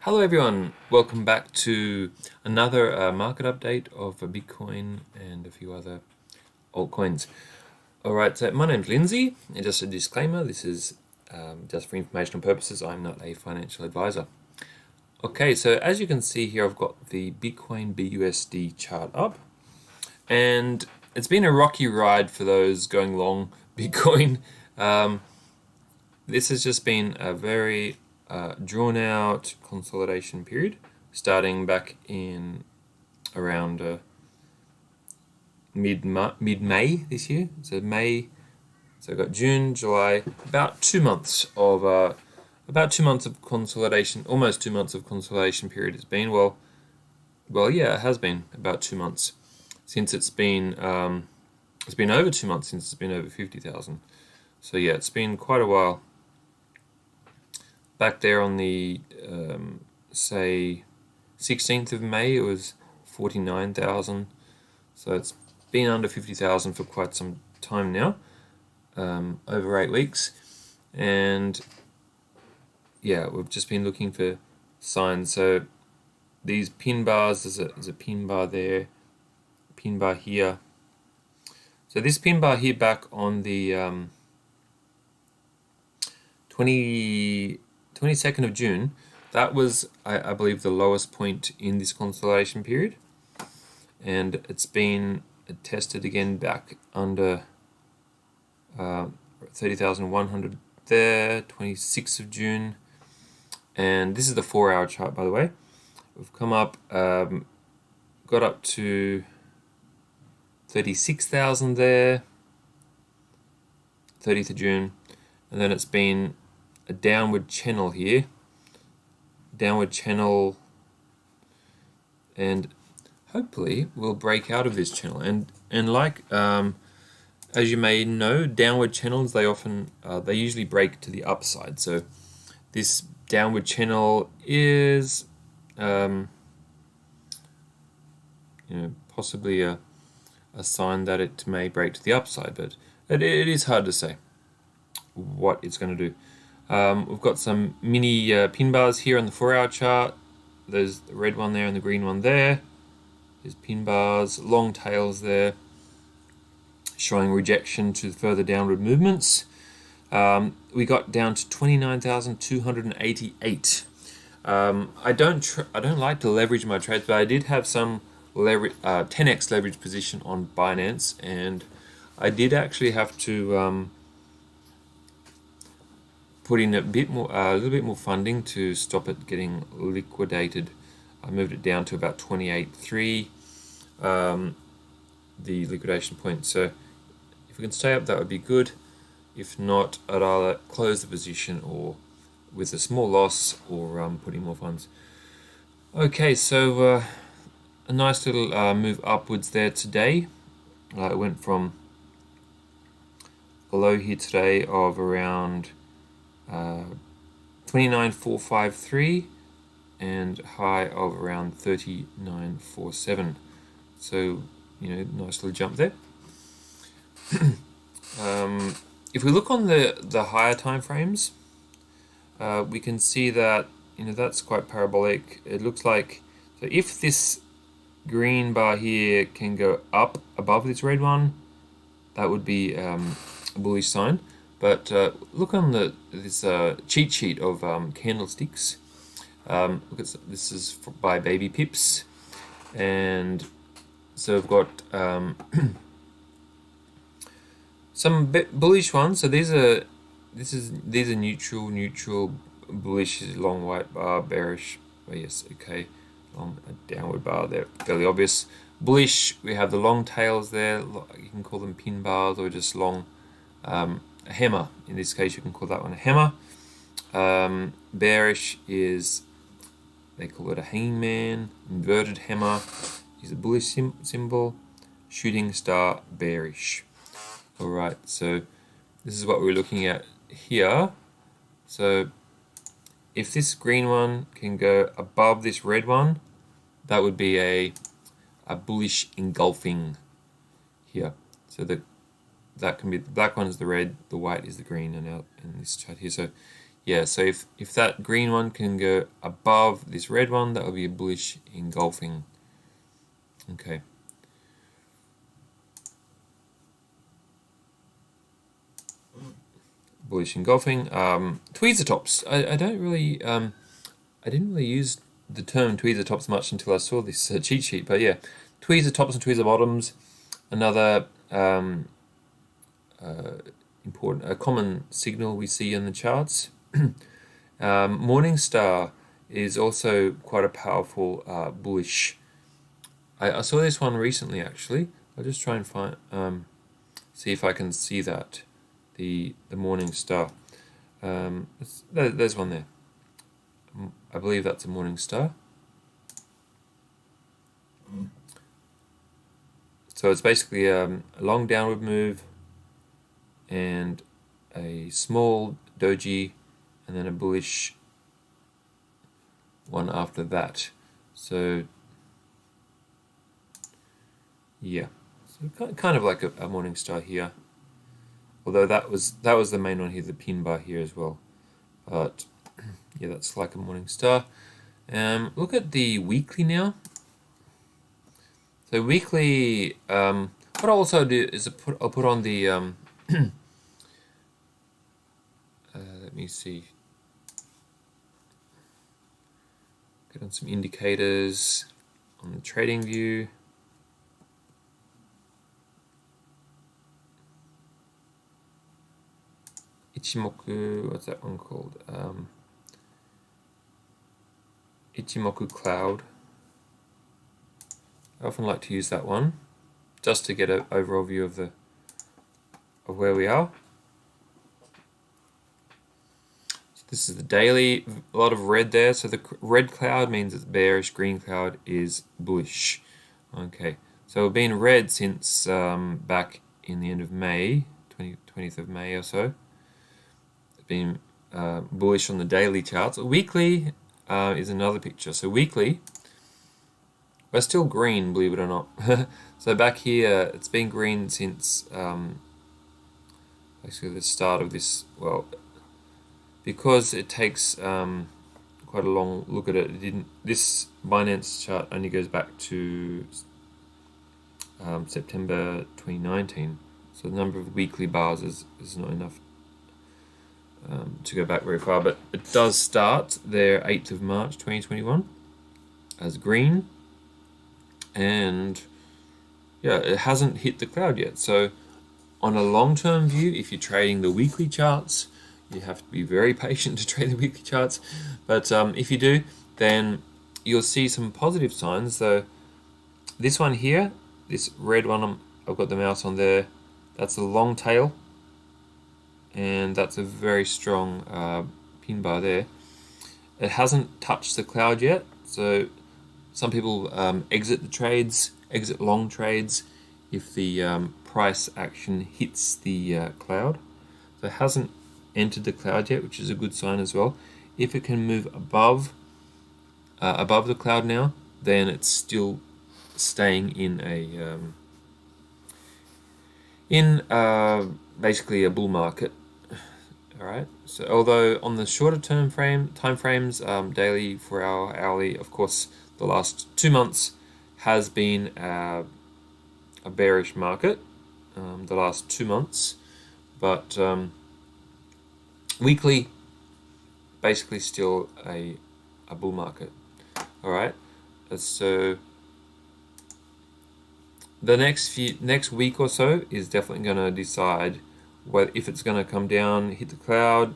Hello everyone, welcome back to another market update of Bitcoin and a few other altcoins. Alright, so my name's Lindsay, and just a disclaimer, this is just for informational purposes, I'm not a financial advisor. Okay, so as you can see here, I've got the Bitcoin BUSD chart up, and it's been a rocky ride for those going long Bitcoin. This has just been a very drawn out consolidation period starting back in around mid-May this year. So May, so I've got June, July, about 2 months of consolidation, almost 2 months of consolidation period. It's been yeah, it has been about 2 months since it's been over 2 months since it's been over 50,000. So yeah, it's been quite a while. Back there on the say 16th of May, it was 49,000. So it's been under 50,000 for quite some time now, over 8 weeks, and yeah, we've just been looking for signs. So these pin bars, there's a pin bar there, pin bar here. So this pin bar here back on the 22nd of June, that was, I believe, the lowest point in this consolidation period, and it's been tested again back under 30,100 there, 26th of June, and this is the 4-hour chart, by the way. We've come up, got up to 36,000 there, 30th of June, and then it's been a downward channel here, and hopefully we'll break out of this channel. And like as you may know, downward channels, they usually break to the upside. So this downward channel is possibly a sign that it may break to the upside, but it is hard to say what it's going to do. We've got some mini pin bars here on the 4-hour chart. There's the red one there and the green one there. There's pin bars, long tails there, showing rejection to further downward movements. We got down to 29,288. I don't like to leverage my trades, but I did have some 10x leverage position on Binance, and I did actually have to put in a little bit more funding to stop it getting liquidated. I moved it down to about 28.3, the liquidation point. So if we can stay up, that would be good. If not, I'd either close the position or with a small loss, or put in more funds. Okay, so a nice little move upwards there today. It went from below here today of around 29,453 and high of around 39,47. So, nice little jump there. If we look on the higher time frames, we can see that that's quite parabolic. It looks like, so if this green bar here can go up above this red one, that would be a bullish sign. But look on this cheat sheet of candlesticks. Look at this is by Baby Pips, and so I've got some bullish ones. So these are neutral, bullish, long white bar, bearish. Oh yes, okay, long downward bar there, fairly obvious. Bullish, we have the long tails there. You can call them pin bars or just long. A hammer, in this case you can call that one a hammer. Bearish is, they call it a hangman. Inverted hammer is a bullish symbol. Shooting star, bearish. Alright, so this is what we're looking at here. So if this green one can go above this red one, that would be a bullish engulfing here. So that can be, the black one is the red, the white is the green, and out in this chart here. So yeah, so if that green one can go above this red one, that will be a bullish engulfing. Okay. Bullish engulfing. Tweezer tops. I don't really I didn't really use the term tweezer tops much until I saw this cheat sheet. But yeah, tweezer tops and tweezer bottoms. Another important, a common signal we see in the charts. Morning star is also quite a powerful bullish. I saw this one recently actually. I'll just try and find see if I can see that the morning star. There's one there. I believe that's a morning star. So it's basically a long downward move and a small doji and then a bullish one after that. So yeah, so kind of like a morning star here. Although that was the main one here, the pin bar here as well. But yeah, that's like a morning star. Look at the weekly now. So weekly, what I'll also do is I'll put on the let me see. Get on some indicators on the trading view. Ichimoku, what's that one called? Ichimoku Cloud. I often like to use that one just to get an overall view of where we are. So this is the daily, a lot of red there. So the red cloud means it's bearish, green cloud is bullish. Okay, so we've been red since back in the end of May, 20th of May or so. It's been bullish on the daily charts. Weekly is another picture. So weekly, we're still green, believe it or not. So back here, it's been green since actually the start of this. Well, because it takes quite a long look at it. It didn't. This Binance chart only goes back to September 2019. So the number of weekly bars is not enough to go back very far. But it does start there 8th of March 2021 as green. And yeah, it hasn't hit the cloud yet. So on a long-term view, if you're trading the weekly charts, you have to be very patient to trade the weekly charts. But if you do, then you'll see some positive signs. So this one here, this red one, I've got the mouse on there. That's a long tail, and that's a very strong pin bar there. It hasn't touched the cloud yet, so some people exit the trades, exit long trades, if the price action hits the cloud. So it hasn't entered the cloud yet, which is a good sign as well. If it can move above the cloud now, then it's still staying in basically a bull market. All right. So although on the shorter time frames, daily, 4 hour, hourly, of course, the last 2 months has been a bearish market. The last 2 months, but weekly, basically still a bull market. All right. So the next week or so is definitely going to decide if it's going to come down, hit the cloud,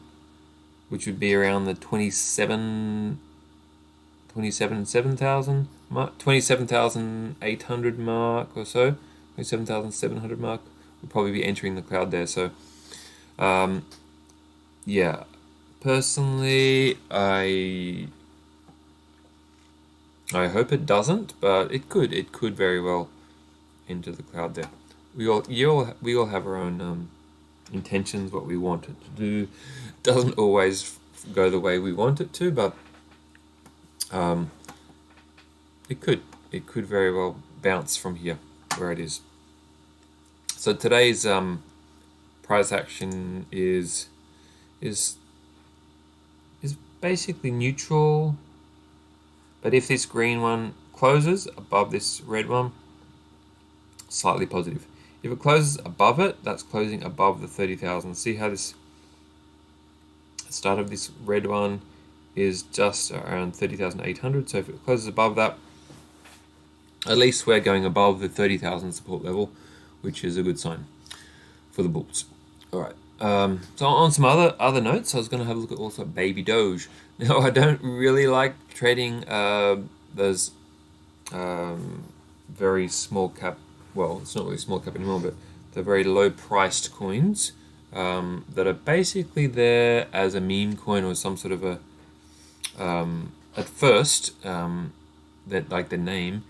which would be around the 27,700 mark, 27,800 mark or so, 27,700 mark. We'll probably be entering the cloud there. So, yeah, personally, I hope it doesn't, but it could. It could very well enter the cloud there. We all have our own intentions, what we want it to do. Doesn't always go the way we want it to, but it could very well bounce from here where it is. So today's price action is basically neutral. But if this green one closes above this red one, slightly positive. If it closes above it, that's closing above the 30,000. See how this start of this red one is just around 30,800. So if it closes above that, at least we're going above the 30,000 support level, which is a good sign for the bulls. All right. So on some other notes, I was going to have a look at also Baby Doge. Now, I don't really like trading those very small cap. Well, it's not really small cap anymore, but the very low priced coins that are basically there as a meme coin or some sort of a. At first, that like the name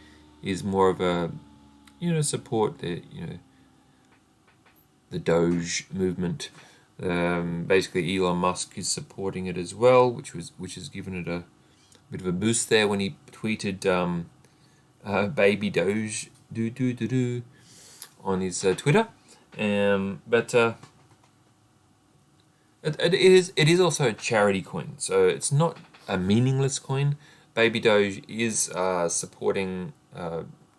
is more of a, support the the Doge movement. Basically, Elon Musk is supporting it as well, which has given it a bit of a boost there when he tweeted Baby Doge on his Twitter. But it is also a charity coin, so it's not a meaningless coin. Baby Doge is supporting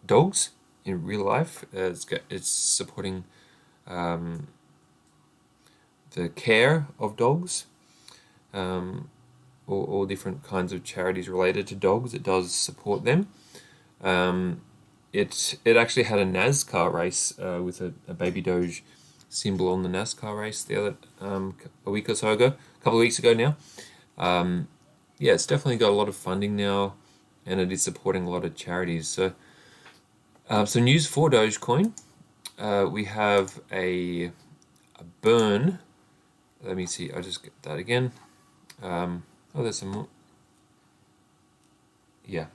dogs in real life. It's supporting the care of dogs, all different kinds of charities related to dogs. It does support them. It actually had a NASCAR race with a Baby Doge symbol on the NASCAR race the other a week or so ago, a couple of weeks ago now. Yeah, it's definitely got a lot of funding now, and it is supporting a lot of charities. So, some news for Dogecoin. We have a burn. Let me see. I'll just get that again. There's some more. Yeah.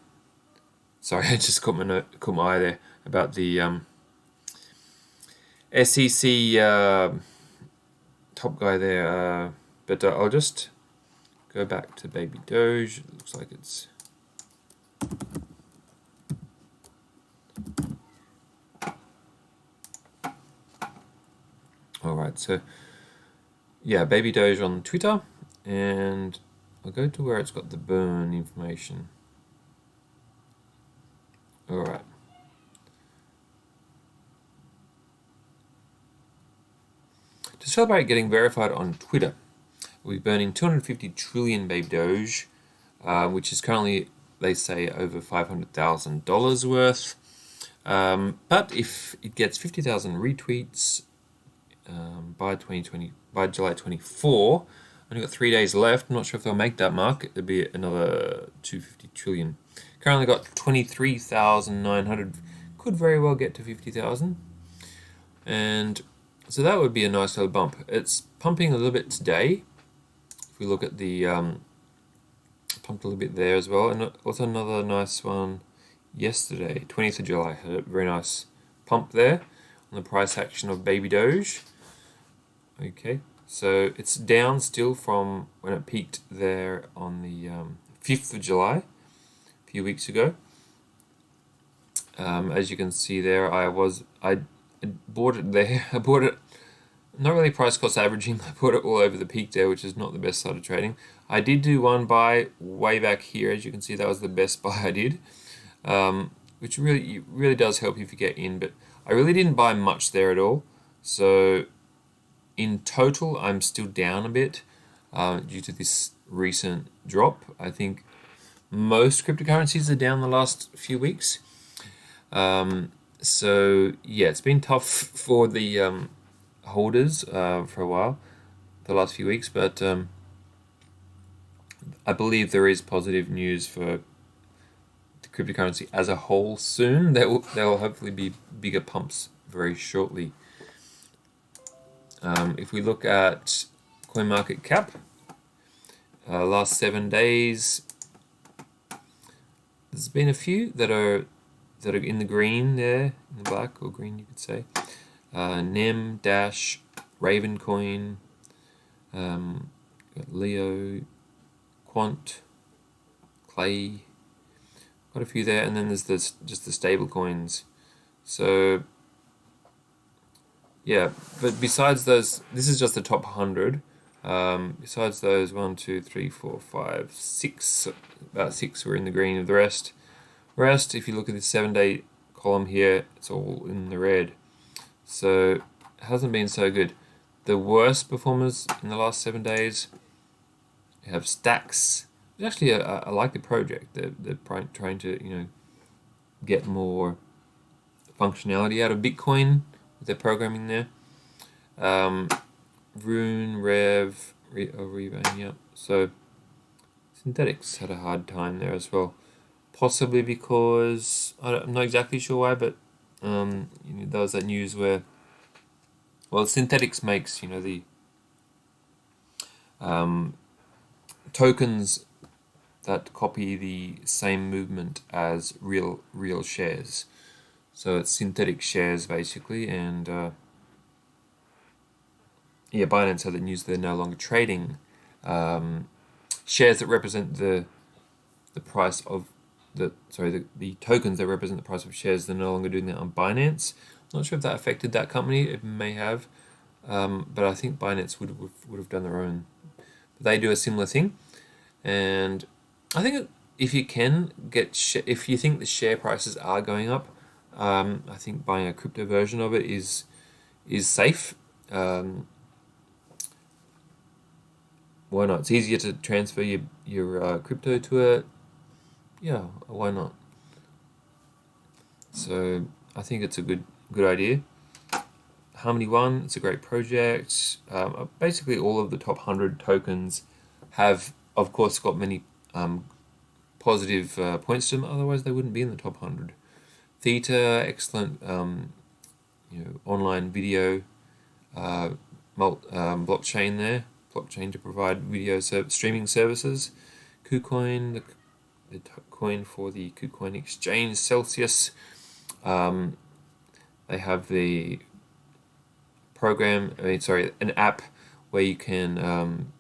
Sorry, I just caught my eye there about the SEC top guy there. But I'll just go back to Baby Doge. It looks like it's. All right, so yeah, Baby Doge on Twitter, and I'll go to where it's got the burn information. All right. To celebrate getting verified on Twitter, we're burning 250 trillion Baby Doge, which is currently, they say, over $500,000 worth. But if it gets 50,000 retweets by July 24, only got 3 days left. I'm not sure if they'll make that mark. It'll be another 250 trillion. Currently got 23,900. Could very well get to 50,000. And so that would be a nice little bump. It's pumping a little bit today. If we look at the pumped a little bit there as well, and also another nice one yesterday, 20th of July, had a very nice pump there on the price action of Baby Doge. Okay, so it's down still from when it peaked there on the 5th of July, a few weeks ago. As you can see there, I bought it there. I bought it, not really price cost averaging. I bought it all over the peak there, which is not the best side of trading. I did do one buy way back here. As you can see, that was the best buy I did, which really does help if you get in. But I really didn't buy much there at all. So in total, I'm still down a bit due to this recent drop. I think most cryptocurrencies are down the last few weeks. So yeah, it's been tough for the holders for a while, the last few weeks, but I believe there is positive news for the cryptocurrency as a whole soon. There will hopefully be bigger pumps very shortly. If we look at CoinMarketCap, last 7 days, there's been a few that are in the green there, in the black or green you could say. Nem, Dash, Ravencoin, got Leo, Quant, Clay, quite a few there, and then there's just the stable coins. So yeah, but besides those, this is just the top 100. Besides those, 1, 2, 3, 4, 5, 6, about 6 were in the green of the rest. If you look at the 7-day column here, it's all in the red. So it hasn't been so good. The worst performers in the last 7 days, you have Stacks. Actually, I like the project. They're trying to get more functionality out of Bitcoin with their programming there. Rune, Revan, yeah. So Synthetics had a hard time there as well. Possibly because I'm not exactly sure why, but there was that news where, well, Synthetics makes the tokens that copy the same movement as real shares. So it's synthetic shares basically, and Binance had the news they're no longer trading shares that represent the price of the tokens that represent the price of shares. They're no longer doing that on Binance. I'm not sure if that affected that company. It may have, but I think Binance would have done their own. But they do a similar thing, and I think if you can if you think the share prices are going up, I think buying a crypto version of it is safe. Why not? It's easier to transfer your crypto to it. Yeah, why not? So I think it's a good idea. Harmony One, it's a great project. Basically, all of the top 100 tokens have, of course, got many positive points to them. Otherwise, they wouldn't be in the top 100. Theta, excellent, online video blockchain there. Blockchain to provide video streaming services. KuCoin, the coin for the KuCoin exchange, Celsius. They have the an app where you can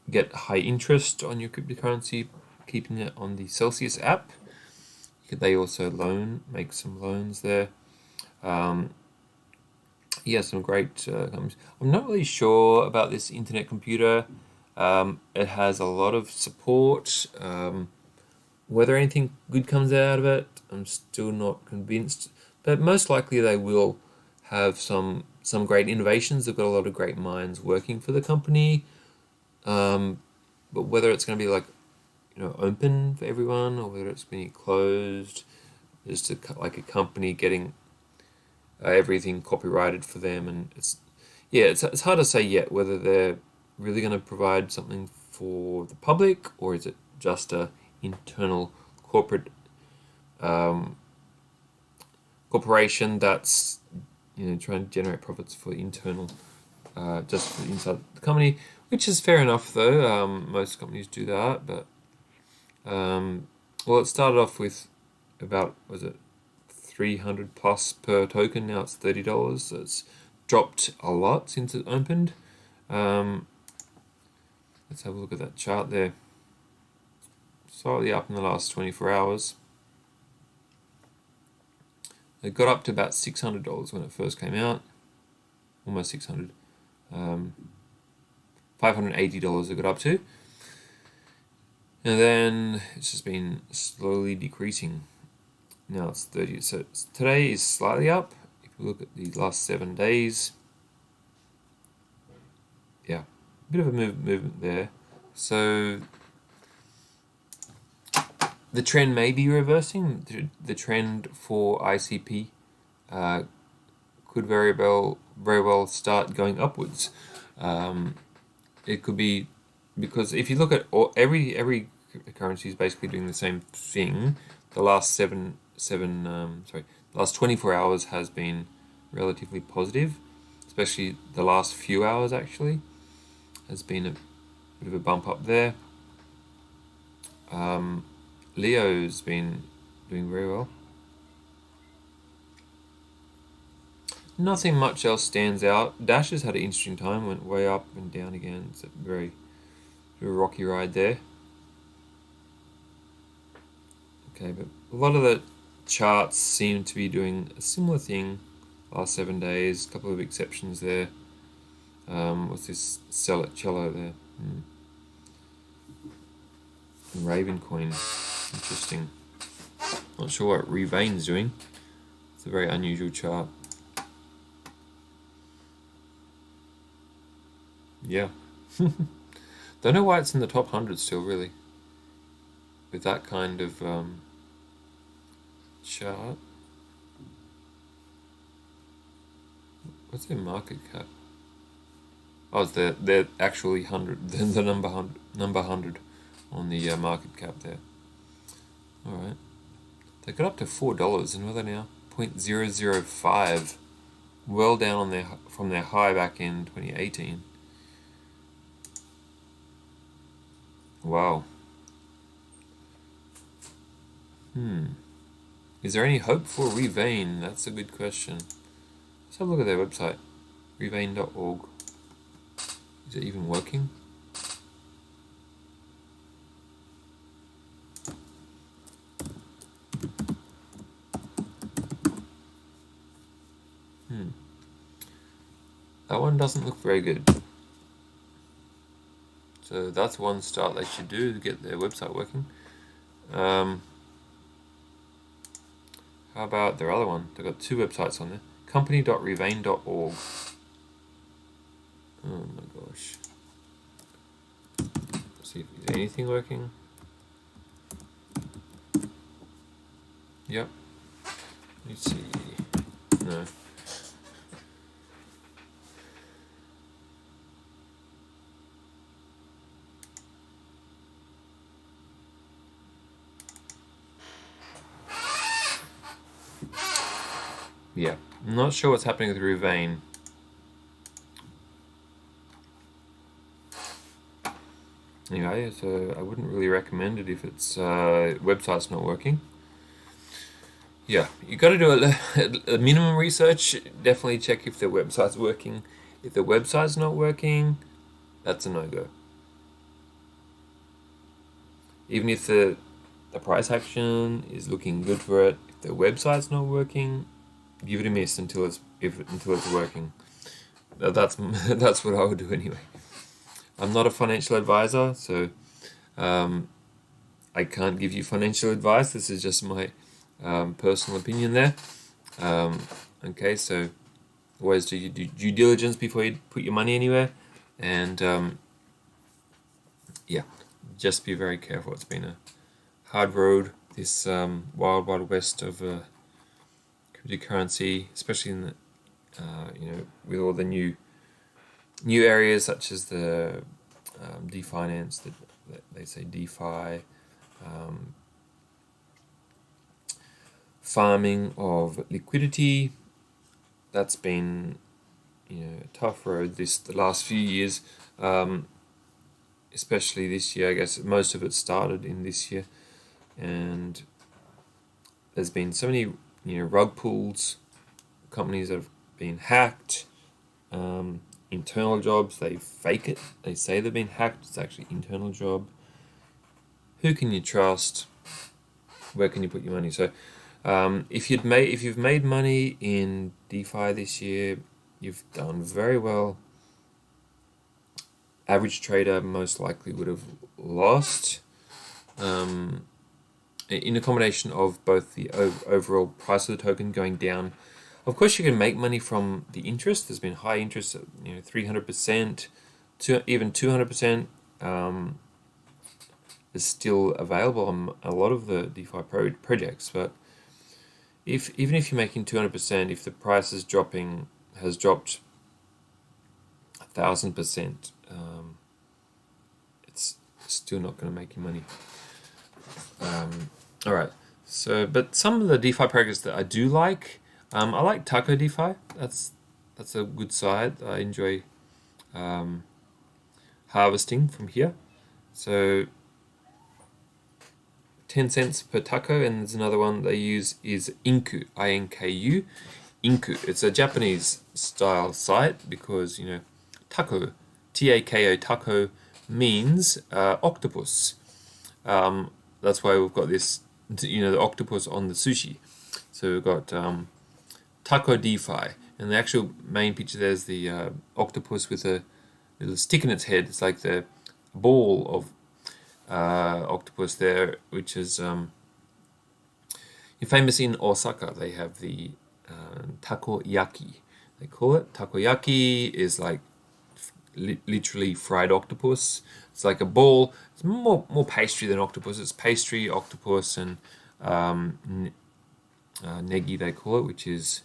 get high interest on your cryptocurrency, keeping it on the Celsius app. They also make some loans there. Some great companies. I'm not really sure about this internet computer. It has a lot of support. Whether anything good comes out of it, I'm still not convinced. But most likely they will have some great innovations. They've got a lot of great minds working for the company. But whether it's going to be open for everyone, or whether it's going to be closed, just like a company getting everything copyrighted for them, and it's hard to say yet whether they're really going to provide something for the public, or is it just a internal corporate corporation that's trying to generate profits for internal just for inside the company, which is fair enough though. Most companies do that, but it started off with about 300 plus per token. Now it's $30, so it's dropped a lot since it opened. Let's have a look at that chart there. Slightly up in the last 24 hours. It got up to about $600 when it first came out. Almost 600. $580 it got up to. And then it's just been slowly decreasing. Now it's 30. So today is slightly up. If you look at the last 7 days, a bit of a movement there. So the trend may be reversing. The trend for ICP could very well start going upwards. It could be because if you look at every currency is basically doing the same thing. The last the last 24 hours has been relatively positive, especially the last few hours actually has been a bit of a bump up there. Leo's been doing very well. Nothing much else stands out. Dash has had an interesting time, went way up and down again. It's a very rocky ride there. Okay, but a lot of the charts seem to be doing a similar thing last 7 days, a couple of exceptions there. What's this cello there? Raven coin. Interesting. Not sure what Revain's doing. It's a very unusual chart. Yeah. Don't know why it's in the top 100 still, really. With that kind of chart. What's their market cap? Oh, it's they're actually 100. The number 100 on the market cap there. All right. They got up to $4, and where are they now? 0.005. Well down on from their high back in 2018. Wow. Is there any hope for Revain? That's a good question. Let's have a look at their website. Revain.org. Is it even working? That one doesn't look very good. So that's one start they should do to get their website working. How about their other one? They've got two websites on there. Company.revain.org. Oh my gosh. Let's see if there's anything working. Yep. Let's see. No. Yeah, I'm not sure what's happening with Revain. Anyway, so I wouldn't really recommend it if its website's not working. Yeah, you got to do a minimum research. Definitely check if their website's working. If the website's not working, that's a no-go. Even if the price action is looking good for it, if the website's not working, give it a miss until it's working. That's what I would do anyway. I'm not a financial advisor, so I can't give you financial advice. This is just my personal opinion there. Okay, so always do your due diligence before you put your money anywhere, and yeah, just be very careful. It's been a hard road, this wild west of cryptocurrency, especially in the with all the new areas such as the definance, they say DeFi, farming of liquidity. That's been a tough road the last few years, especially this year. I guess most of it started in this year, and there's been so many rug pulls, companies that have been hacked, internal jobs, they fake it, they say they've been hacked, it's actually internal job. Who can you trust? Where can you put your money? So if you've made money in DeFi this year, you've done very well. Average trader most likely would have lost. In a combination of both the overall price of the token going down. Of course, you can make money from the interest. There's been high interest, 300%, even 200%. Is still available on a lot of the DeFi projects. But even if you're making 200%, if the price has dropped 1,000%, it's still not going to make you money. All right. So, but some of the DeFi projects that I do like, I like Taco DeFi. That's a good site. I enjoy harvesting from here. So 10 cents per taco, and there's another one they use is Inku, INKU. Inku. It's a Japanese style site because taco, TAKO, taco means octopus. That's why we've got this, the octopus on the sushi. So we've got Taco DeFi, And the actual main picture there's the octopus with a little stick in its head. It's like the ball of octopus there, which is famous in Osaka. They have the takoyaki. They call it takoyaki. Is like literally fried octopus. It's like a ball. It's more pastry than octopus. It's pastry, octopus, and negi they call it, which is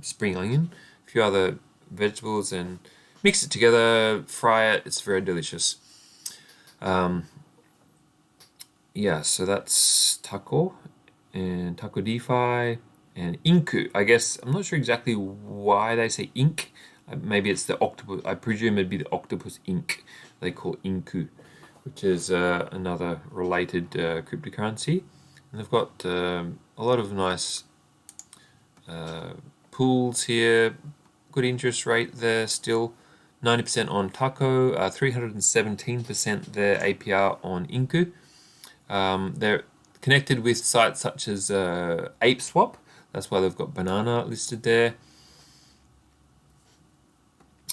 spring onion, a few other vegetables, and mix it together, fry it. It's very delicious. Yeah, so that's taco and taco DeFi and inku. I guess I'm not sure exactly why they say ink. Maybe it's the octopus. I presume it'd be the octopus ink they call inku, which is another related cryptocurrency. And they've got a lot of nice pools here. Good interest rate there still. 90% on Taco, 317% their APR on Inku. They're connected with sites such as ApeSwap. That's why they've got banana listed there.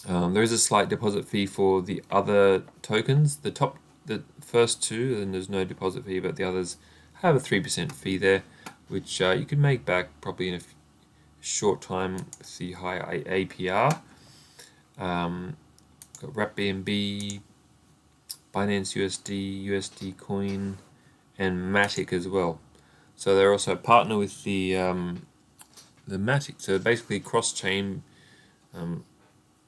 There is a slight deposit fee for the other tokens. The first two, and there's no deposit fee, but the others have a 3% fee there, which you could make back probably in a short time with the high APR. Got Wrap BNB, Binance USD, USD Coin, and Matic as well. So they're also a partner with the Matic. So basically cross-chain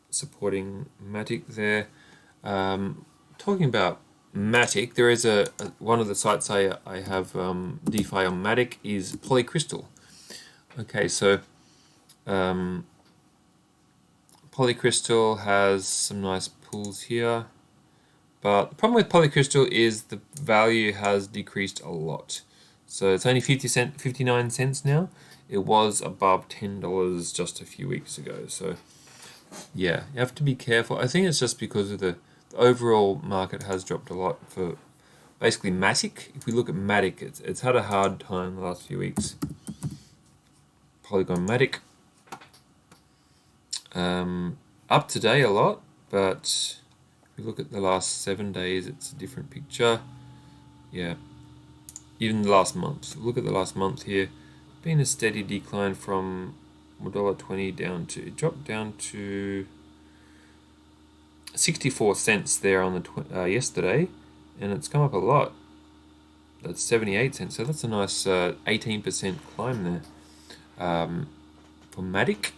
supporting Matic there. Talking about Matic, there is one of the sites I have DeFi on Matic is Polycrystal. Okay, so Polycrystal has some nice pools here, but the problem with Polycrystal is the value has decreased a lot. So it's only 59 cents now. It was above $10 just a few weeks ago. So yeah, you have to be careful. I think it's just because of the overall market has dropped a lot for basically Matic. If we look at Matic, it's had a hard time the last few weeks. Polygon Matic. Up today a lot, but if we look at the last 7 days, it's a different picture. Yeah, even the last month. Look at the last month here. Been a steady decline from $1.20 down to, it dropped down to 64 cents there on the yesterday, and it's come up a lot. That's 78 cents, so that's a nice 18% climb there for Matic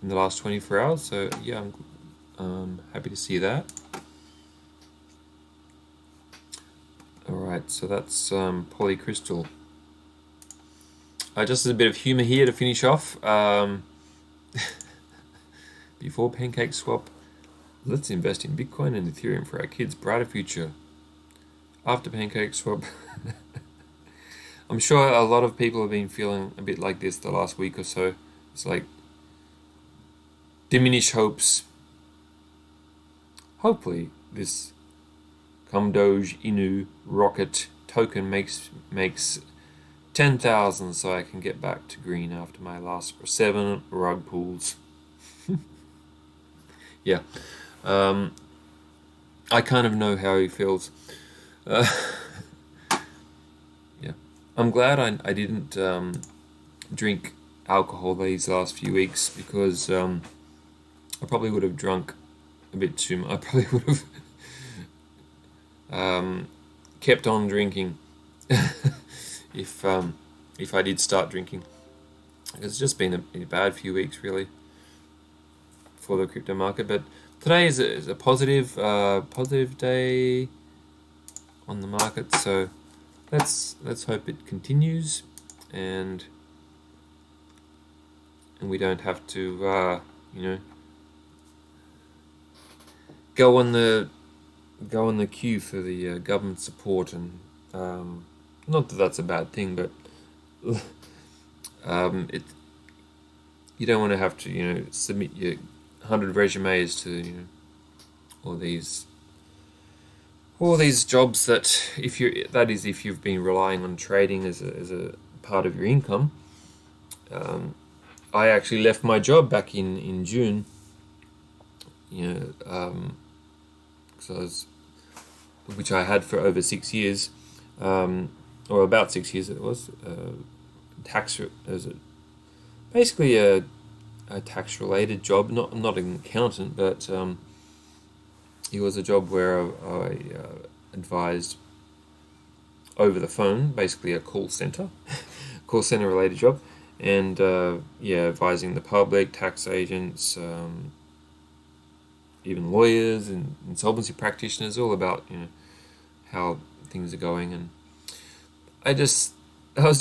in the last 24 hours. So yeah, I'm happy to see that. Alright, so that's Polycrystal. Just as a bit of humor here to finish off, before PancakeSwap, let's invest in Bitcoin and Ethereum for our kids' brighter future. After PancakeSwap, I'm sure a lot of people have been feeling a bit like this the last week or so. It's like diminished hopes. Hopefully this Doge Inu rocket token makes 10,000 so I can get back to green after my last 7 rug pulls. Yeah. I kind of know how he feels. Yeah. I'm glad I didn't drink alcohol these last few weeks, because I probably would have drunk a bit too much. I probably would have kept on drinking if I did start drinking. It's just been a bad few weeks really for the crypto market, but today is a positive day on the market. So let's hope it continues, and we don't have to go on the queue for the government support, and not that that's a bad thing, but you don't want to have to submit your 100 resumes to all these jobs that if you've been relying on trading as a part of your income. I actually left my job back in June. You know, 'cause which I had for over 6 years, or about 6 years it was. As basically a tax related job, not an accountant, but it was a job where I advised over the phone, basically a call center, call center related job, and advising the public, tax agents, even lawyers and insolvency practitioners, all about how things are going. And I was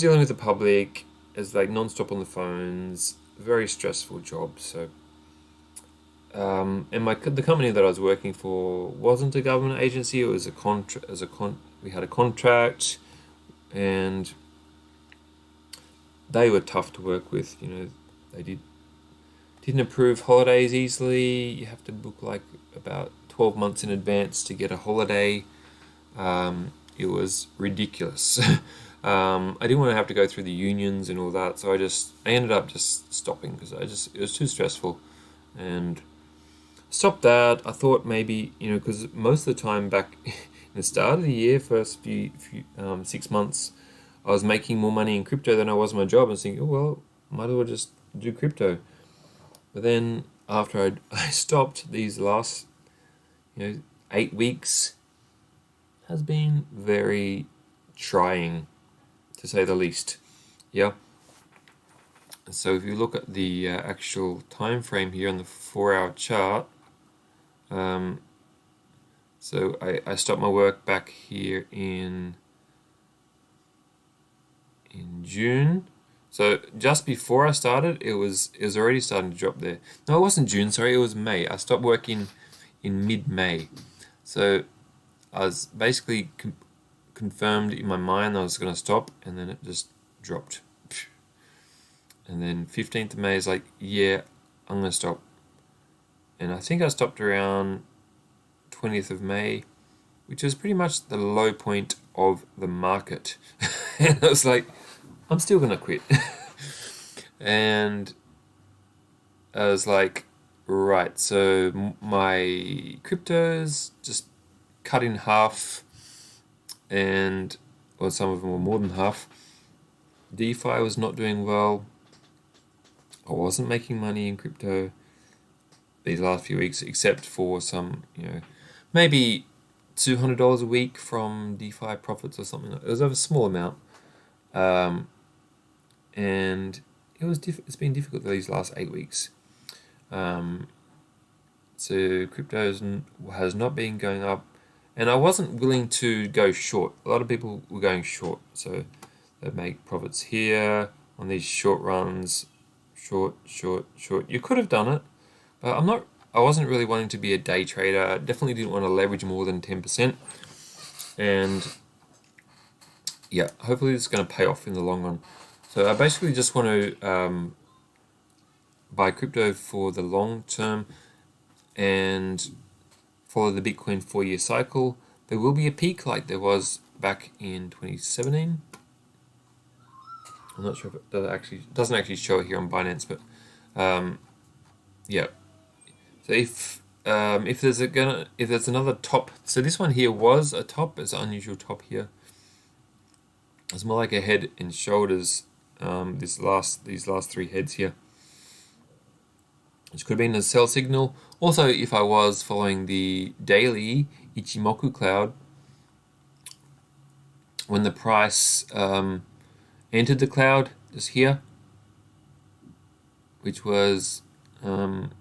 dealing with the public as like non-stop on the phones, very stressful job. So and the company that I was working for wasn't a government agency. It was we had a contract, and they were tough to work with. They didn't approve holidays easily. You have to book like about 12 months in advance to get a holiday. It was ridiculous. I didn't want to have to go through the unions and all that, so I ended up just stopping because it was too stressful, and stopped that. I thought maybe because most of the time back in the start of the year, first few 6 months, I was making more money in crypto than I was in my job, and thinking, oh well, might as well just do crypto. But then after I stopped, these last 8 weeks has been very trying, to say the least. Yeah. So if you look at the actual time frame here on the 4-hour chart, so I stopped my work back here in June. So just before I started, it was already starting to drop there. No, it wasn't June. Sorry, it was May. I stopped working in mid-May. So I was basically confirmed in my mind I was going to stop, and then it just dropped. And then 15th of May is like, yeah, I'm going to stop. And I think I stopped around 20th of May, which is pretty much the low point of the market. And I was like, I'm still going to quit. And I was like, right, so my cryptos just cut in half, or some of them were more than half. DeFi was not doing well. I wasn't making money in crypto these last few weeks, except for some, maybe $200 a week from DeFi profits or something. It was a small amount, and it's been difficult these last 8 weeks. So crypto has not been going up, and I wasn't willing to go short. A lot of people were going short, so they make profits here on these short runs. Short. You could have done it, but I wasn't really wanting to be a day trader. I definitely didn't want to leverage more than 10%. And yeah, hopefully it's going to pay off in the long run. So I basically just want to buy crypto for the long term and follow the Bitcoin 4-year cycle. There will be a peak like there was back in 2017. I'm not sure if it doesn't actually show it here on Binance, but yeah. So if there's another top, so this one here was a top, it's an unusual top here. It's more like a head and shoulders. These last 3 heads here, which could have been a sell signal. Also, if I was following the daily Ichimoku cloud, when the price entered the cloud just here, which was around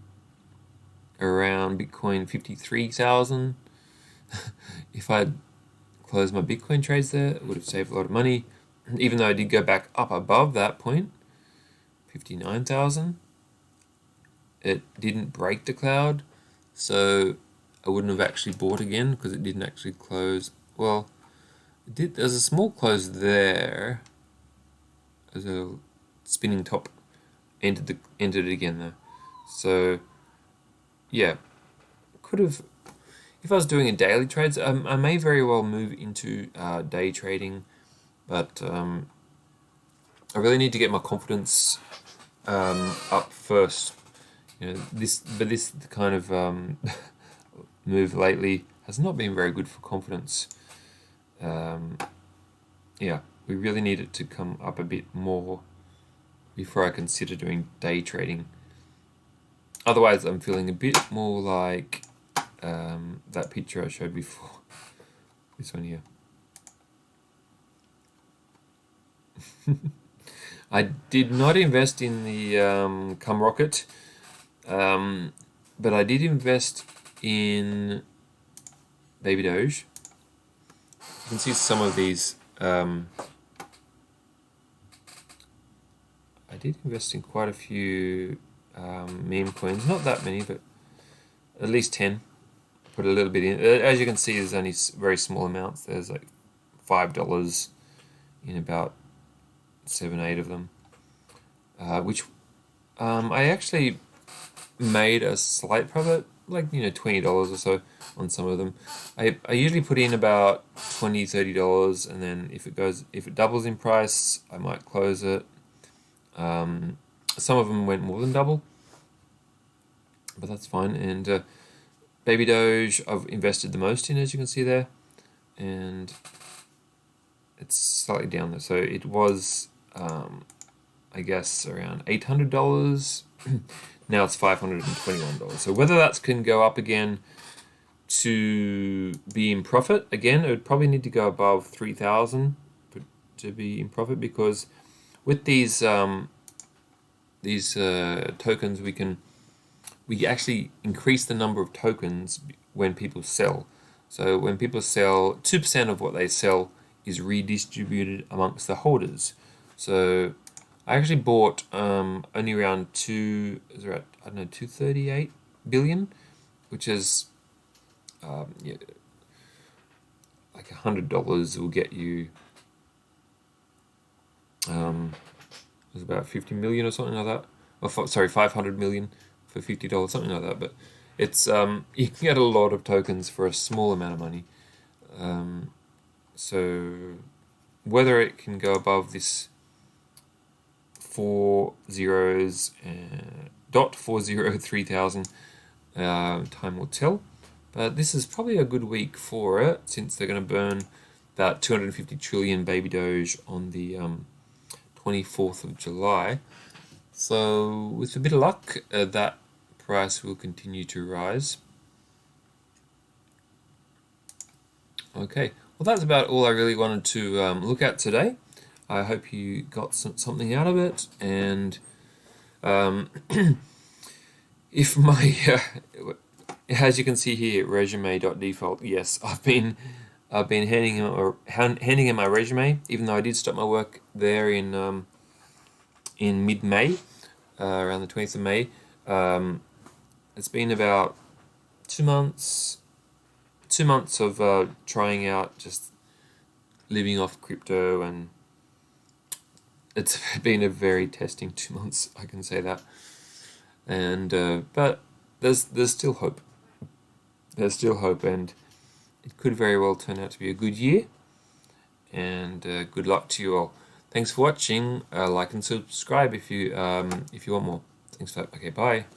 Bitcoin 53,000. If I'd closed my Bitcoin trades there, it would have saved a lot of money. Even though I did go back up above that point, 59,000, it didn't break the cloud, so I wouldn't have actually bought again because it didn't actually close. Well, it did. There's a small close there. There's a spinning top. Entered it again though. So yeah, could have. If I was doing a daily trades, I may very well move into day trading, but I really need to get my confidence up first. This kind of move lately has not been very good for confidence. Yeah, we really need it to come up a bit more before I consider doing day trading. Otherwise, I'm feeling a bit more like that picture I showed before. This one here. I did not invest in the Come Rocket, but I did invest in Baby Doge. You can see some of these. I did invest in quite a few meme coins, not that many, but at least 10. Put a little bit in. As you can see, there's only very small amounts. There's like $5 in about 7, 8 of them, which I actually made a slight profit, like $20 or so on some of them. I usually put in about $20, $30, and then if it doubles in price, I might close it. Some of them went more than double, but that's fine. And Baby Doge, I've invested the most in, as you can see there, and it's slightly down there. So it was, I guess, around $800. Now it's $521. So whether that can go up again to be in profit again, it would probably need to go above 3,000 to be in profit, because with these tokens we actually increase the number of tokens when people sell. So when people sell, 2% of what they sell is redistributed amongst the holders. So I actually bought only around 238 billion, which is like $100 will get you it was about 50 million or something like that. Or sorry, 500 million for $50, something like that. But it's you can get a lot of tokens for a small amount of money. So whether it can go above this 3,000, time will tell. But this is probably a good week for it, since they're going to burn that 250 trillion Baby Doge on the 24th of July. So with a bit of luck, that price will continue to rise. Okay, well, that's about all I really wanted to look at today. I hope you got something out of it, and if my as you can see here, resume.default, yes, I've been handing him my resume, even though I did stop my work there in mid-May, around the 20th of May. It's been about 2 months of trying out, just living off crypto, and it's been a very testing 2 months, I can say that. And but there's still hope. There's still hope, and it could very well turn out to be a good year. And good luck to you all. Thanks for watching. Like and subscribe if you want more. Thanks for that. Okay, bye.